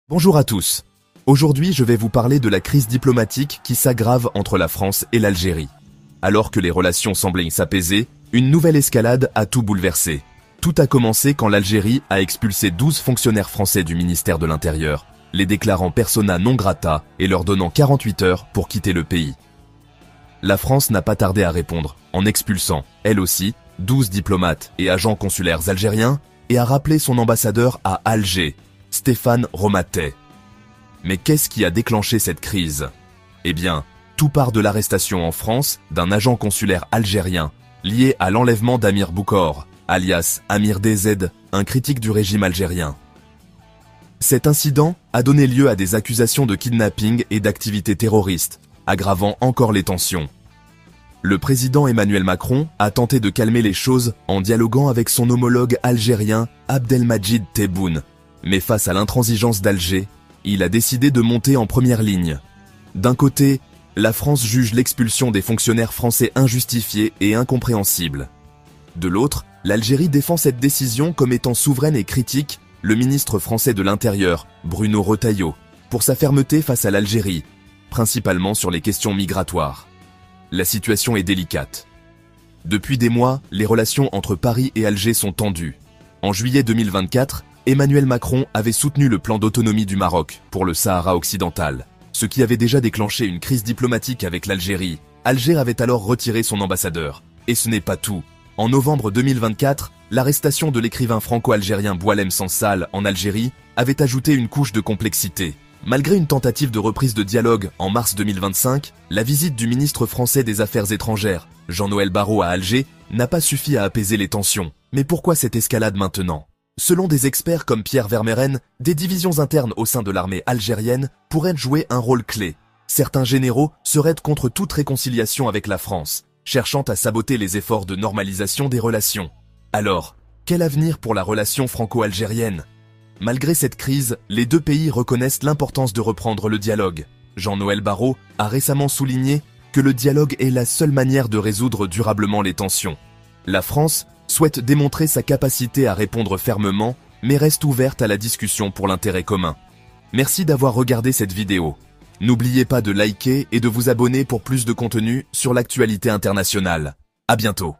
Bonjour à tous. Aujourd'hui, je vais vous parler de la crise diplomatique qui s'aggrave entre la France et l'Algérie. Alors que les relations semblaient s'apaiser, une nouvelle escalade a tout bouleversé. Tout a commencé quand l'Algérie a expulsé 12 fonctionnaires français du ministère de l'Intérieur, les déclarant persona non grata et leur donnant 48 heures pour quitter le pays. La France n'a pas tardé à répondre, en expulsant, elle aussi, 12 diplomates et agents consulaires algériens, et a rappelé son ambassadeur à Alger, Stéphane Romatet. Mais qu'est-ce qui a déclenché cette crise? Eh bien, tout part de l'arrestation en France d'un agent consulaire algérien lié à l'enlèvement d'Amir Boukor, alias Amir DZ, un critique du régime algérien. Cet incident a donné lieu à des accusations de kidnapping et d'activités terroristes, aggravant encore les tensions. Le président Emmanuel Macron a tenté de calmer les choses en dialoguant avec son homologue algérien Abdelmadjid Tebboune. Mais face à l'intransigeance d'Alger, il a décidé de monter en première ligne. D'un côté, la France juge l'expulsion des fonctionnaires français injustifiée et incompréhensible. De l'autre, l'Algérie défend cette décision comme étant souveraine et critique le ministre français de l'Intérieur, Bruno Retailleau, pour sa fermeté face à l'Algérie, principalement sur les questions migratoires. La situation est délicate. Depuis des mois, les relations entre Paris et Alger sont tendues. En juillet 2024, Emmanuel Macron avait soutenu le plan d'autonomie du Maroc pour le Sahara occidental, ce qui avait déjà déclenché une crise diplomatique avec l'Algérie. Alger avait alors retiré son ambassadeur. Et ce n'est pas tout. En novembre 2024, l'arrestation de l'écrivain franco-algérien Boualem Sansal en Algérie avait ajouté une couche de complexité. Malgré une tentative de reprise de dialogue en mars 2025, la visite du ministre français des Affaires étrangères, Jean-Noël Barrot à Alger, n'a pas suffi à apaiser les tensions. Mais pourquoi cette escalade maintenant ? Selon des experts comme Pierre Vermeren, des divisions internes au sein de l'armée algérienne pourraient jouer un rôle clé. Certains généraux seraient contre toute réconciliation avec la France, cherchant à saboter les efforts de normalisation des relations. Alors, quel avenir pour la relation franco-algérienne ? Malgré cette crise, les deux pays reconnaissent l'importance de reprendre le dialogue. Jean-Noël Barrot a récemment souligné que le dialogue est la seule manière de résoudre durablement les tensions. La France souhaite démontrer sa capacité à répondre fermement, mais reste ouverte à la discussion pour l'intérêt commun. Merci d'avoir regardé cette vidéo. N'oubliez pas de liker et de vous abonner pour plus de contenu sur l'actualité internationale. À bientôt.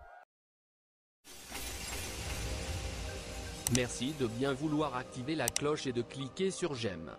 Merci de bien vouloir activer la cloche et de cliquer sur j'aime.